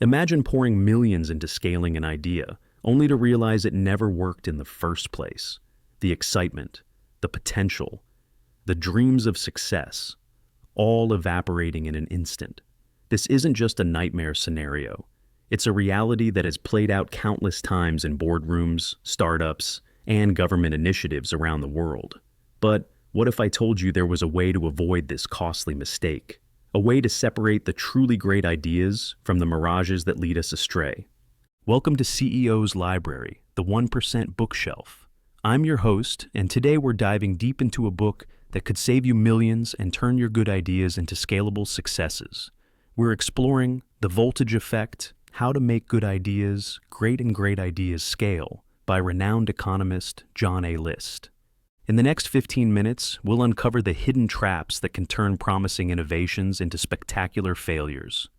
Imagine pouring millions into scaling an idea, only to realize it never worked in the first place. The excitement, the potential, the dreams of success, all evaporating in an instant. This isn't just a nightmare scenario. It's a reality that has played out countless times in boardrooms, startups, and government initiatives around the world. But what if I told you there was a way to avoid this costly mistake? A way to separate the truly great ideas from the mirages that lead us astray. Welcome to CEO's Library, the 1% bookshelf. I'm your host, and today we're diving deep into a book that could save you millions and turn your good ideas into scalable successes. We're exploring the voltage effect, how to make good ideas, great ideas scale, by renowned economist John A. List. In the next 15 minutes, we'll uncover the hidden traps that can turn promising innovations into spectacular failures.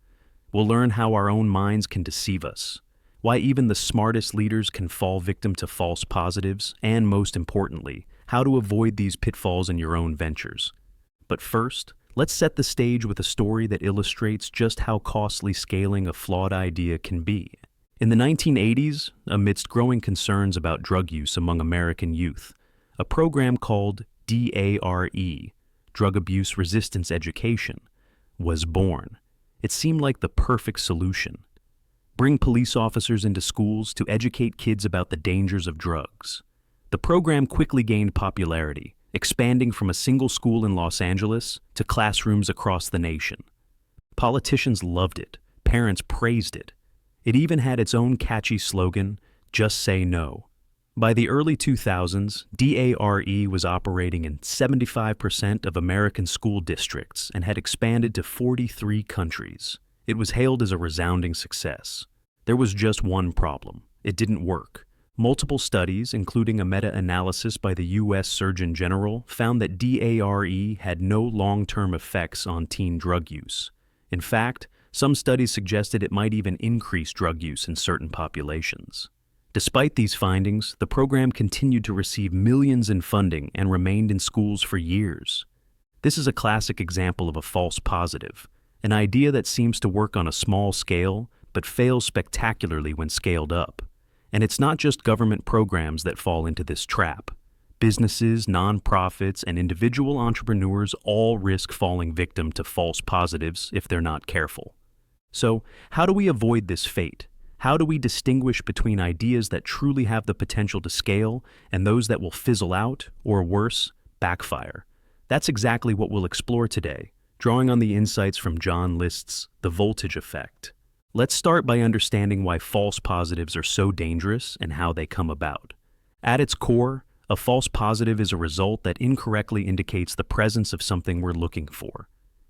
We'll learn how our own minds can deceive us, why even the smartest leaders can fall victim to false positives, and most importantly, how to avoid these pitfalls in your own ventures. But first, let's set the stage with a story that illustrates just how costly scaling a flawed idea can be. In the 1980s, amidst growing concerns about drug use among American youth, a program called DARE, Drug Abuse Resistance Education, was born. It seemed like the perfect solution. Bring police officers into schools to educate kids about the dangers of drugs. The program quickly gained popularity, expanding from a single school in Los Angeles to classrooms across the nation. Politicians loved it, parents praised it. It even had its own catchy slogan, "Just say no." By the early 2000s, DARE was operating in 75% of American school districts and had expanded to 43 countries. It was hailed as a resounding success. There was just one problem. It didn't work. Multiple studies, including a meta-analysis by the U.S. Surgeon General, found that DARE had no long-term effects on teen drug use. In fact, some studies suggested it might even increase drug use in certain populations. Despite these findings, the program continued to receive millions in funding and remained in schools for years. This is a classic example of a false positive, an idea that seems to work on a small scale but fails spectacularly when scaled up. And it's not just government programs that fall into this trap. Businesses, nonprofits, and individual entrepreneurs all risk falling victim to false positives if they're not careful. So, how do we avoid this fate? How do we distinguish between ideas that truly have the potential to scale and those that will fizzle out, or worse, backfire? That's exactly what we'll explore today, drawing on the insights from John List's The Voltage Effect. Let's start by understanding why false positives are so dangerous and how they come about. At its core, a false positive is a result that incorrectly indicates the presence of something we're looking for.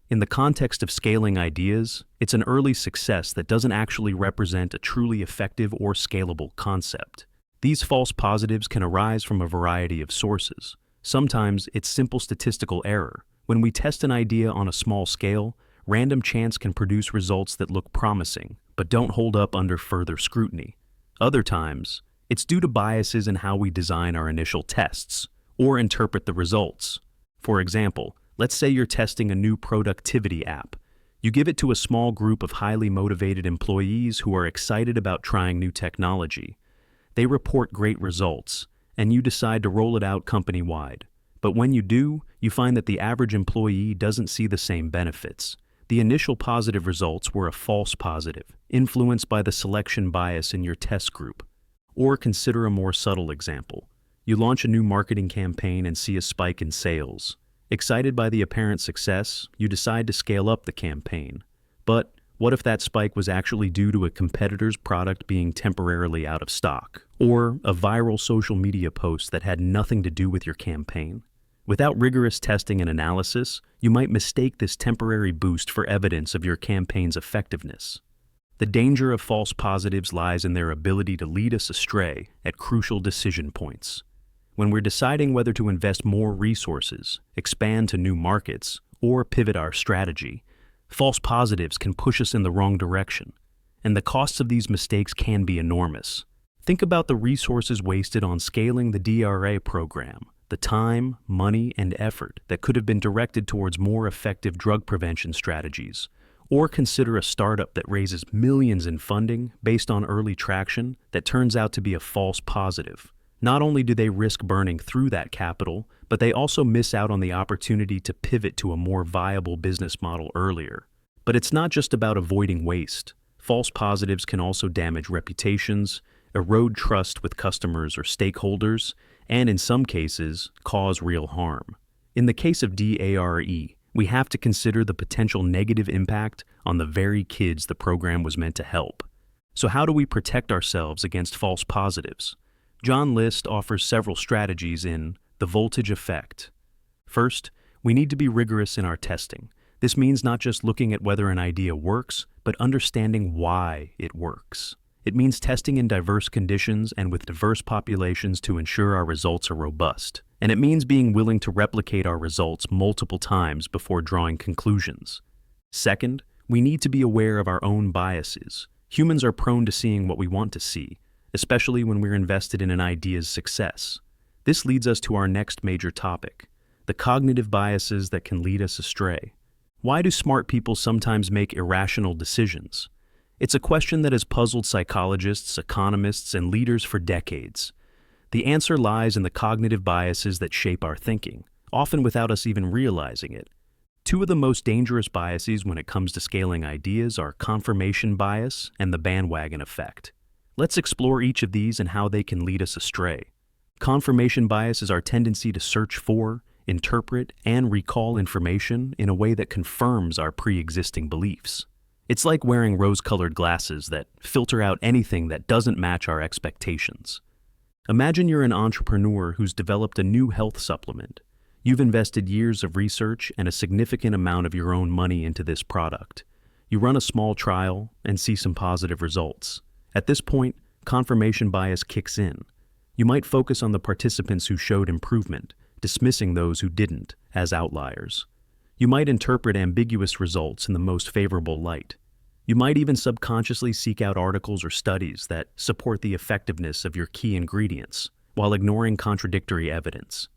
In the context of scaling ideas, it's an early success that doesn't actually represent a truly effective or scalable concept. These false positives can arise from a variety of sources. Sometimes it's simple statistical error. When we test an idea on a small scale, random chance can produce results that look promising, but don't hold up under further scrutiny. Other times, it's due to biases in how we design our initial tests or interpret the results. For example, let's say you're testing a new productivity app. You give it to a small group of highly motivated employees who are excited about trying new technology. They report great results, and you decide to roll it out company-wide. But when you do, you find that the average employee doesn't see the same benefits. The initial positive results were a false positive, influenced by the selection bias in your test group. Or consider a more subtle example. You launch a new marketing campaign and see a spike in sales. Excited by the apparent success, you decide to scale up the campaign. But what if that spike was actually due to a competitor's product being temporarily out of stock, or a viral social media post that had nothing to do with your campaign? Without rigorous testing and analysis, you might mistake this temporary boost for evidence of your campaign's effectiveness. The danger of false positives lies in their ability to lead us astray at crucial decision points. When we're deciding whether to invest more resources, expand to new markets, or pivot our strategy, false positives can push us in the wrong direction, and the costs of these mistakes can be enormous. Think about the resources wasted on scaling the DRA program, the time, money, and effort that could have been directed towards more effective drug prevention strategies, Or consider a startup that raises millions in funding based on early traction that turns out to be a false positive. Not only do they risk burning through that capital, but they also miss out on the opportunity to pivot to a more viable business model earlier. But it's not just about avoiding waste. False positives can also damage reputations, erode trust with customers or stakeholders, and in some cases, cause real harm. In the case of DARE, we have to consider the potential negative impact on the very kids the program was meant to help. So how do we protect ourselves against false positives? John List offers several strategies in The Voltage Effect. First, we need to be rigorous in our testing. This means not just looking at whether an idea works, but understanding why it works. It means testing in diverse conditions and with diverse populations to ensure our results are robust. And it means being willing to replicate our results multiple times before drawing conclusions. Second, we need to be aware of our own biases. Humans are prone to seeing what we want to see, especially when we're invested in an idea's success. This leads us to our next major topic, the cognitive biases that can lead us astray. Why do smart people sometimes make irrational decisions? It's a question that has puzzled psychologists, economists, and leaders for decades. The answer lies in the cognitive biases that shape our thinking, often without us even realizing it. Two of the most dangerous biases when it comes to scaling ideas are confirmation bias and the bandwagon effect. Let's explore each of these and how they can lead us astray. Confirmation bias is our tendency to search for, interpret, and recall information in a way that confirms our pre-existing beliefs. It's like wearing rose-colored glasses that filter out anything that doesn't match our expectations. Imagine you're an entrepreneur who's developed a new health supplement. You've invested years of research and a significant amount of your own money into this product. You run a small trial and see some positive results. At this point, confirmation bias kicks in. You might focus on the participants who showed improvement, dismissing those who didn't as outliers. You might interpret ambiguous results in the most favorable light. You might even subconsciously seek out articles or studies that support the effectiveness of your key ingredients, while ignoring contradictory evidence.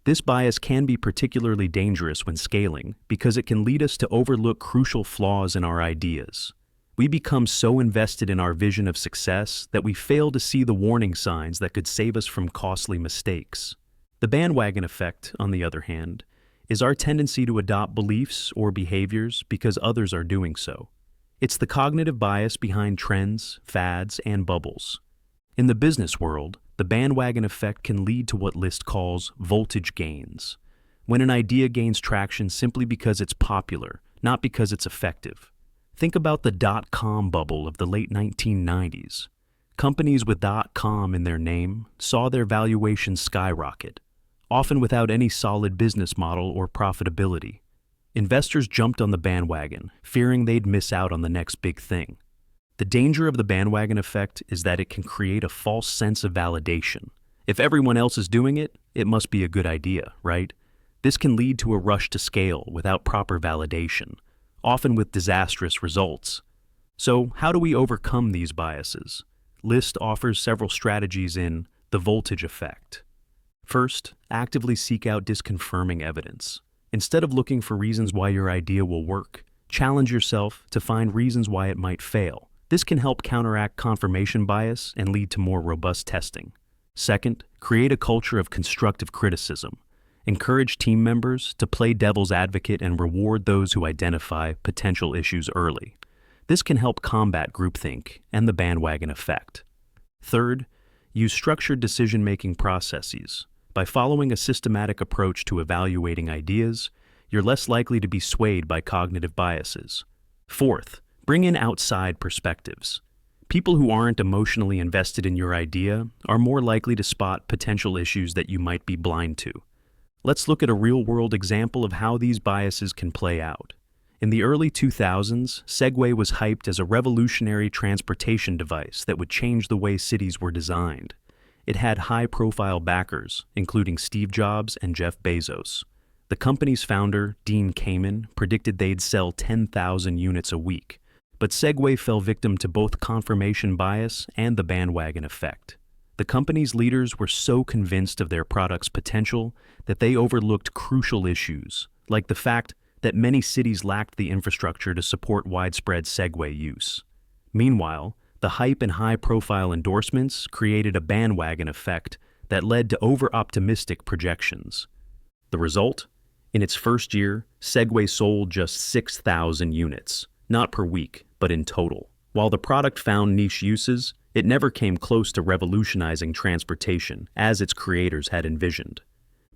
This bias can be particularly dangerous when scaling because it can lead us to overlook crucial flaws in our ideas. We become so invested in our vision of success that we fail to see the warning signs that could save us from costly mistakes. The bandwagon effect, on the other hand, is our tendency to adopt beliefs or behaviors because others are doing so. It's the cognitive bias behind trends, fads, and bubbles. In the business world, the bandwagon effect can lead to what List calls voltage gains, when an idea gains traction simply because it's popular, not because it's effective. Think about the dot-com bubble of the late 1990s. Companies with .com in their name saw their valuations skyrocket, often without any solid business model or profitability. Investors jumped on the bandwagon, fearing they'd miss out on the next big thing. The danger of the bandwagon effect is that it can create a false sense of validation. If everyone else is doing it, it must be a good idea, right? This can lead to a rush to scale without proper validation, often with disastrous results. So, how do we overcome these biases? List offers several strategies in The Voltage Effect. First, actively seek out disconfirming evidence. Instead of looking for reasons why your idea will work, challenge yourself to find reasons why it might fail. This can help counteract confirmation bias and lead to more robust testing. Second, create a culture of constructive criticism. Encourage team members to play devil's advocate and reward those who identify potential issues early. This can help combat groupthink and the bandwagon effect. Third, use structured decision-making processes. By following a systematic approach to evaluating ideas, you're less likely to be swayed by cognitive biases. Fourth, bring in outside perspectives. People who aren't emotionally invested in your idea are more likely to spot potential issues that you might be blind to. Let's look at a real-world example of how these biases can play out. In the early 2000s, Segway was hyped as a revolutionary transportation device that would change the way cities were designed. It had high-profile backers, including Steve Jobs and Jeff Bezos. The company's founder, Dean Kamen, predicted they'd sell 10,000 units a week. But Segway fell victim to both confirmation bias and the bandwagon effect. The company's leaders were so convinced of their product's potential that they overlooked crucial issues, like the fact that many cities lacked the infrastructure to support widespread Segway use. Meanwhile, the hype and high-profile endorsements created a bandwagon effect that led to over-optimistic projections. The result? In its first year, Segway sold just 6,000 units, not per week, but in total. While the product found niche uses, it never came close to revolutionizing transportation as its creators had envisioned.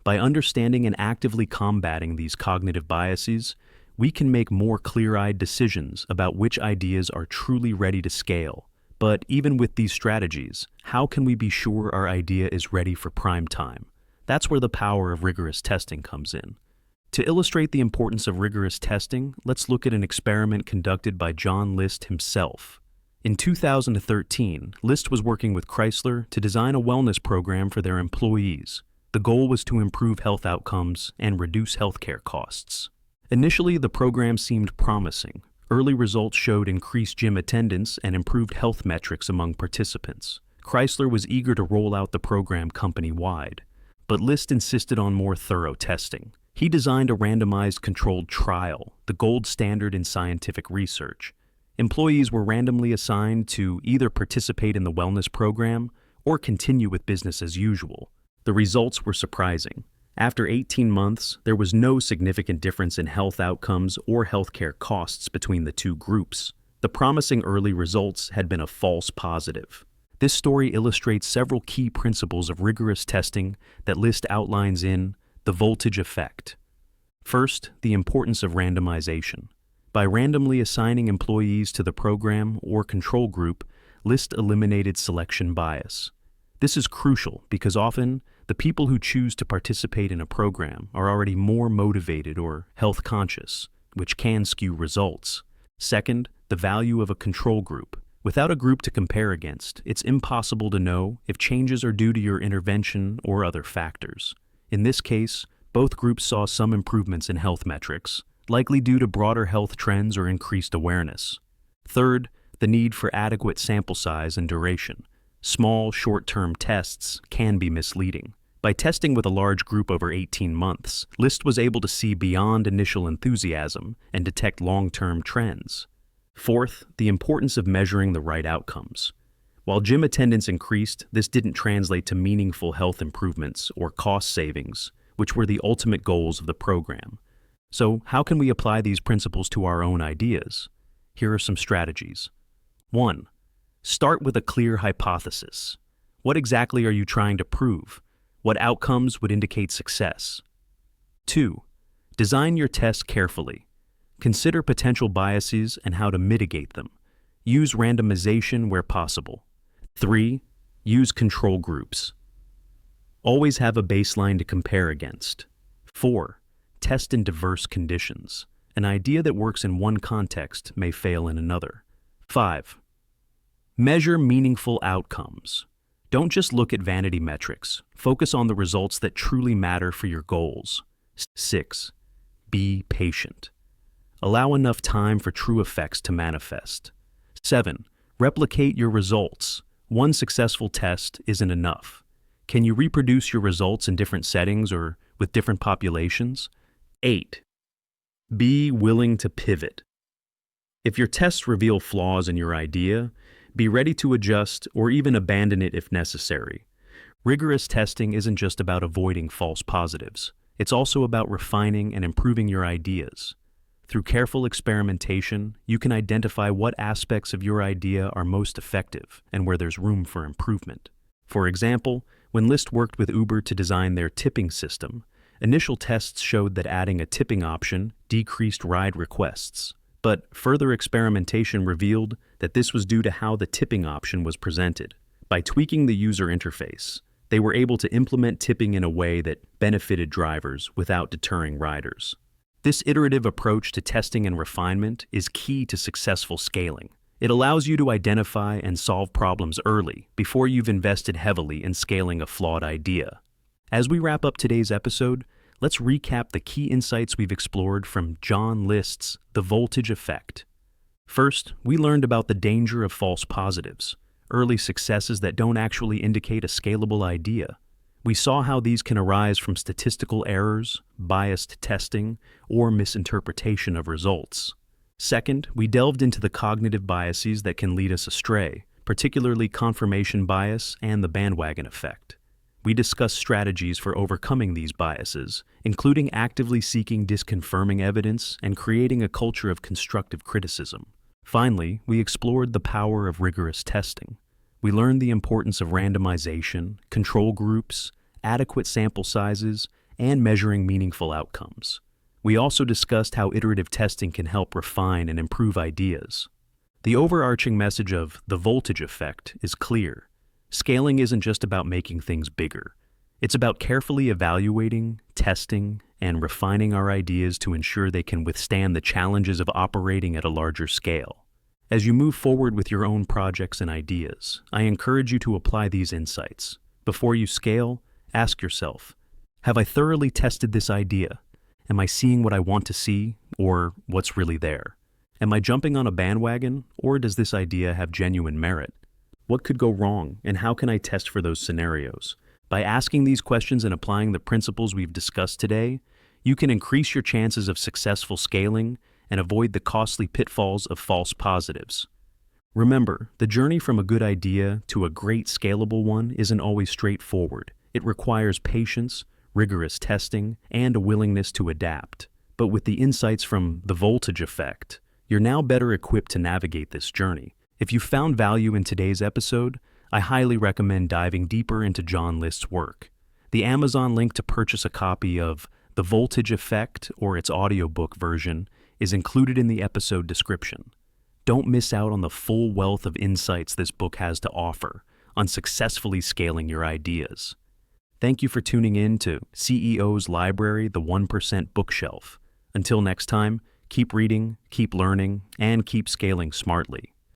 By understanding and actively combating these cognitive biases, we can make more clear-eyed decisions about which ideas are truly ready to scale. But even with these strategies, how can we be sure our idea is ready for prime time? That's where the power of rigorous testing comes in. To illustrate the importance of rigorous testing, let's look at an experiment conducted by John List himself. In 2013, List was working with Chrysler to design a wellness program for their employees. The goal was to improve health outcomes and reduce healthcare costs. Initially, the program seemed promising. Early results showed increased gym attendance and improved health metrics among participants. Chrysler was eager to roll out the program company-wide, but List insisted on more thorough testing. He designed a randomized controlled trial, the gold standard in scientific research. Employees were randomly assigned to either participate in the wellness program or continue with business as usual. The results were surprising. After 18 months, there was no significant difference in health outcomes or healthcare costs between the two groups. The promising early results had been a false positive. This story illustrates several key principles of rigorous testing that List outlines in The Voltage Effect. First, the importance of randomization. By randomly assigning employees to the program or control group, List eliminated selection bias. This is crucial because often the people who choose to participate in a program are already more motivated or health conscious, which can skew results. Second, the value of a control group. Without a group to compare against, it's impossible to know if changes are due to your intervention or other factors. In this case, both groups saw some improvements in health metrics, likely due to broader health trends or increased awareness. Third, the need for adequate sample size and duration. Small, short-term tests can be misleading. By testing with a large group over 18 months, List was able to see beyond initial enthusiasm and detect long-term trends. Fourth, the importance of measuring the right outcomes. While gym attendance increased, this didn't translate to meaningful health improvements or cost savings, which were the ultimate goals of the program. So, how can we apply these principles to our own ideas? Here are some strategies. 1. Start with a clear hypothesis. What exactly are you trying to prove? What outcomes would indicate success? 2. Design your test carefully. Consider potential biases and how to mitigate them. Use randomization where possible. 3. Use control groups. Always have a baseline to compare against. 4. Test in diverse conditions. An idea that works in one context may fail in another. 5. Measure meaningful outcomes. Don't just look at vanity metrics. Focus on the results that truly matter for your goals. 6. Be patient. Allow enough time for true effects to manifest. 7. Replicate your results. One successful test isn't enough. Can you reproduce your results in different settings or with different populations? 8. Be willing to pivot. If your tests reveal flaws in your idea, be ready to adjust or even abandon it if necessary. Rigorous testing isn't just about avoiding false positives. It's also about refining and improving your ideas. Through careful experimentation, you can identify what aspects of your idea are most effective and where there's room for improvement. For example, when List worked with Uber to design their tipping system, initial tests showed that adding a tipping option decreased ride requests. But further experimentation revealed that this was due to how the tipping option was presented. By tweaking the user interface, they were able to implement tipping in a way that benefited drivers without deterring riders. This iterative approach to testing and refinement is key to successful scaling. It allows you to identify and solve problems early before you've invested heavily in scaling a flawed idea. As we wrap up today's episode, let's recap the key insights we've explored from John List's The Voltage Effect. First, we learned about the danger of false positives, early successes that don't actually indicate a scalable idea. We saw how these can arise from statistical errors, biased testing, or misinterpretation of results. Second, we delved into the cognitive biases that can lead us astray, particularly confirmation bias and the bandwagon effect. We discussed strategies for overcoming these biases, including actively seeking disconfirming evidence and creating a culture of constructive criticism. Finally, we explored the power of rigorous testing. We learned the importance of randomization, control groups, adequate sample sizes, and measuring meaningful outcomes. We also discussed how iterative testing can help refine and improve ideas. The overarching message of the voltage effect is clear. Scaling isn't just about making things bigger. It's about carefully evaluating, testing, and refining our ideas to ensure they can withstand the challenges of operating at a larger scale. As you move forward with your own projects and ideas, I encourage you to apply these insights. Before you scale, ask yourself, have I thoroughly tested this idea? Am I seeing what I want to see, or what's really there? Am I jumping on a bandwagon, or does this idea have genuine merit? What could go wrong, and how can I test for those scenarios? By asking these questions and applying the principles we've discussed today, you can increase your chances of successful scaling and avoid the costly pitfalls of false positives. Remember, the journey from a good idea to a great scalable one isn't always straightforward. It requires patience, rigorous testing, and a willingness to adapt. But with the insights from the voltage effect, you're now better equipped to navigate this journey. If you found value in today's episode, I highly recommend diving deeper into John List's work. The Amazon link to purchase a copy of The Voltage Effect or its audiobook version is included in the episode description. Don't miss out on the full wealth of insights this book has to offer on successfully scaling your ideas. Thank you for tuning in to CEO's Library, the 1% Bookshelf. Until next time, keep reading, keep learning, and keep scaling smartly.